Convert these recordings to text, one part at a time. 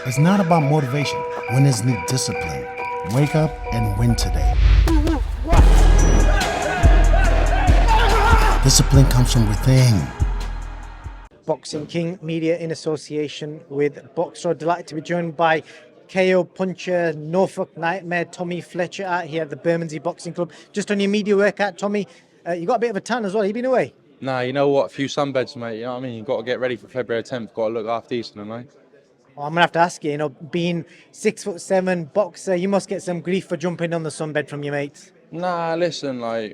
It's not about motivation. Winners need discipline. Wake up and win today. Discipline comes from within. Boxing King Media in association with Boxer. Delighted to be joined by KO puncher, Norfolk Nightmare, Tommy Fletcher out here at the Bermondsey Boxing Club. Just on your media workout, Tommy, you got a bit of a tan as well. You been away? Nah, you know what? A few sunbeds, mate. You know what I mean? You've got to get ready for February 10th. Got to look half decent, mate. Well, I'm gonna have to ask you. Being 6'7" boxer, you must get some grief for jumping on the sunbed from your mates. Nah, listen, I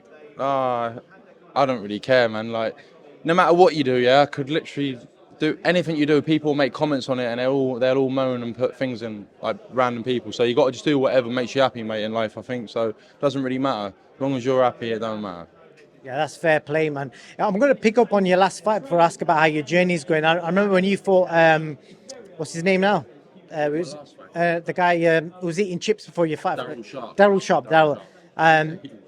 don't really care, man. Like, no matter what you do, yeah, I could literally do anything you do. People make comments on it, and they'll all moan and put things in, like random people. So you got to just do whatever makes you happy, mate, in life. I think so. It doesn't really matter as long as you're happy. It don't matter. Yeah, that's fair play, man. I'm going to pick up on your last fight before I ask about how your journey's going. I remember when you fought, what's his name now? It was the guy who was eating chips before your fight. Daryl Sharp.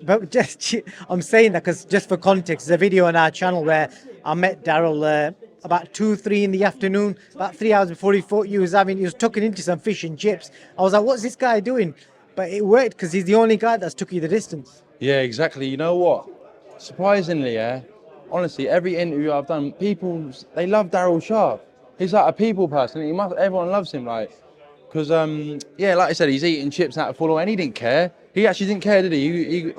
But just I'm saying that because just for context, there's a video on our channel where I met Daryl about 2-3 in the afternoon, about 3 hours before he fought you. He was tucking into some fish and chips. I was like, what's this guy doing? But it worked because he's the only guy that's took you the distance. Yeah, exactly. You know what? Surprisingly, yeah, honestly, every interview I've done, they love Daryl Sharp. He's like a people person. Everyone loves him, like, because yeah, like I said, he's eating chips out of full oil, and he didn't care. He actually didn't care, did he?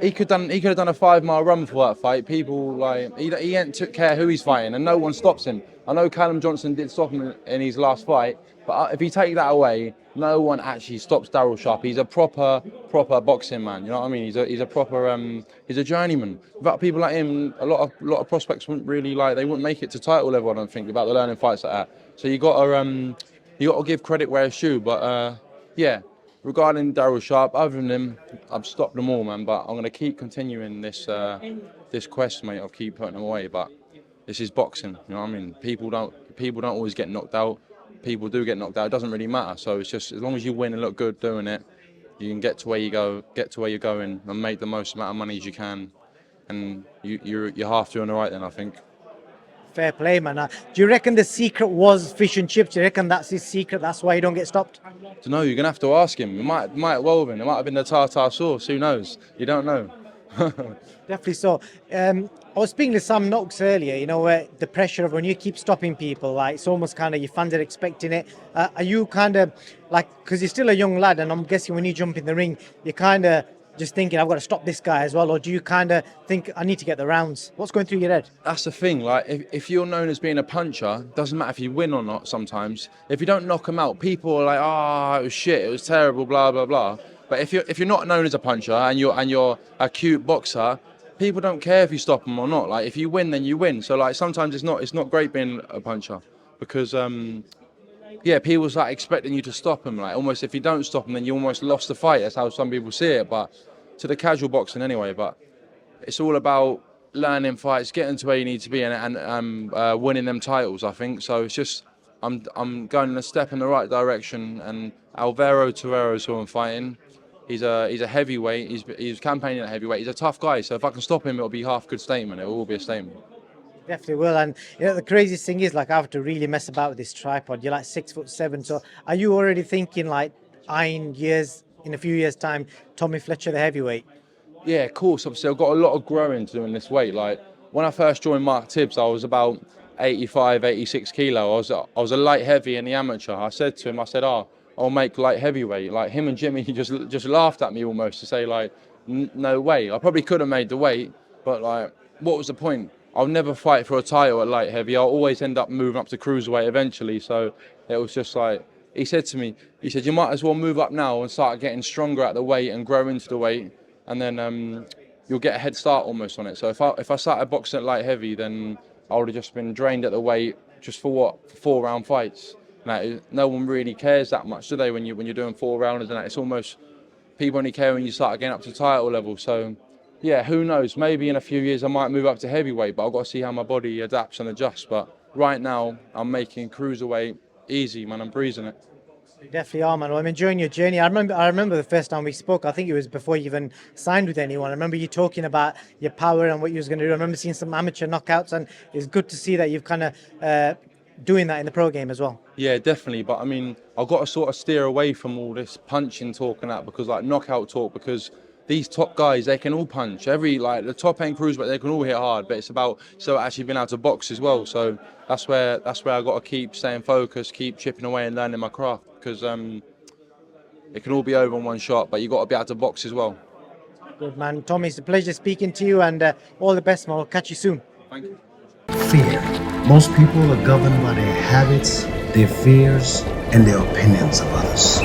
He could have done a 5 mile run for that fight. People he ain't took care who he's fighting, and no one stops him. I know Callum Johnson did stop him in his last fight, but if you take that away, no one actually stops Daryl Sharp. He's a proper boxing man. You know what I mean? He's a proper he's a journeyman. Without people like him, a lot of prospects wouldn't make it to title level. I don't think without the learning fights like that. So you got to give credit where it's due. But yeah. Regarding Daryl Sharp, other than him, I've stopped them all, man. But I'm going to keep continuing this quest, mate. I'll keep putting them away. But this is boxing, you know what I mean? People don't always get knocked out. People do get knocked out. It doesn't really matter. So it's just as long as you win and look good doing it, you can get to where you're going, and make the most amount of money as you can. And you're half doing the right then, I think. Fair play, man. Do you reckon the secret was fish and chips? Do you reckon that's his secret? That's why you don't get stopped? To know, you're gonna have to ask him. It might well have been. It might have been the tartar sauce. Who knows? You don't know. Definitely so. I was speaking to Sam Knox earlier, where the pressure of when you keep stopping people, like it's almost kind of your fans are expecting it. Are you kind of like, because you're still a young lad, and I'm guessing when you jump in the ring, you're kind of just thinking, I've got to stop this guy as well, or do you kind of think, I need to get the rounds? What's going through your head? That's the thing, like, if you're known as being a puncher, doesn't matter if you win or not sometimes. If you don't knock them out, people are like, it was shit, it was terrible, blah, blah, blah. But if you're not known as a puncher and you're a cute boxer, people don't care if you stop them or not. Like, if you win, then you win. So, like, sometimes it's not great being a puncher because, people's like expecting you to stop them. Like, almost if you don't stop them, then you almost lost the fight. That's how some people see it. But to the casual boxing anyway. But it's all about learning fights, getting to where you need to be, and winning them titles. I think so. It's just I'm going a step in the right direction. And Alvaro Torero is who I'm fighting. He's a heavyweight. He's campaigning at heavyweight. He's a tough guy. So if I can stop him, it'll be half good statement. It will be a statement. Definitely will. And the craziest thing is, like, I have to really mess about with this tripod. You're like 6'7". So are you already thinking like eyeing in a few years' time, Tommy Fletcher, the heavyweight? Yeah, of course. Obviously, I've got a lot of growing to do in this weight. Like, when I first joined Mark Tibbs, I was about 85, 86 kilo. I was a light heavy in the amateur. I said to him, I'll make light heavyweight. Like, him and Jimmy just laughed at me almost to say, like, no way. I probably could have made the weight, but, like, what was the point? I'll never fight for a title at light heavy. I'll always end up moving up to cruiserweight eventually. So it was just like, he said to me, you might as well move up now and start getting stronger at the weight and grow into the weight, and then you'll get a head start almost on it. So if I started boxing at light heavy, then I would have just been drained at the weight just for 4-round fights. No one really cares that much, do they? When you're doing 4 rounders and that, it's almost people only care when you start getting up to title level. So yeah, who knows? Maybe in a few years I might move up to heavyweight, but I've got to see how my body adapts and adjusts. But right now I'm making cruiserweight easy, man. I'm breezing it. You definitely are, man. Well, I'm enjoying your journey. I remember the first time we spoke. I think it was before you even signed with anyone. I remember you talking about your power and what you was going to do. I remember seeing some amateur knockouts, and it's good to see that you've kind of doing that in the pro game as well. Yeah, definitely. But I mean, I've got to sort of steer away from all this punching talk and that, because like knockout talk, because these top guys, they can all punch. The top end crews, but they can all hit hard. But it's about actually being able to box as well. So that's where I got to keep staying focused, keep chipping away and learning my craft, because it can all be over in one shot. But you got to be able to box as well. Good man, Tommy. It's a pleasure speaking to you, and all the best, man. I'll catch you soon. Thank you. Fear. Most people are governed by their habits, their fears, and their opinions of others.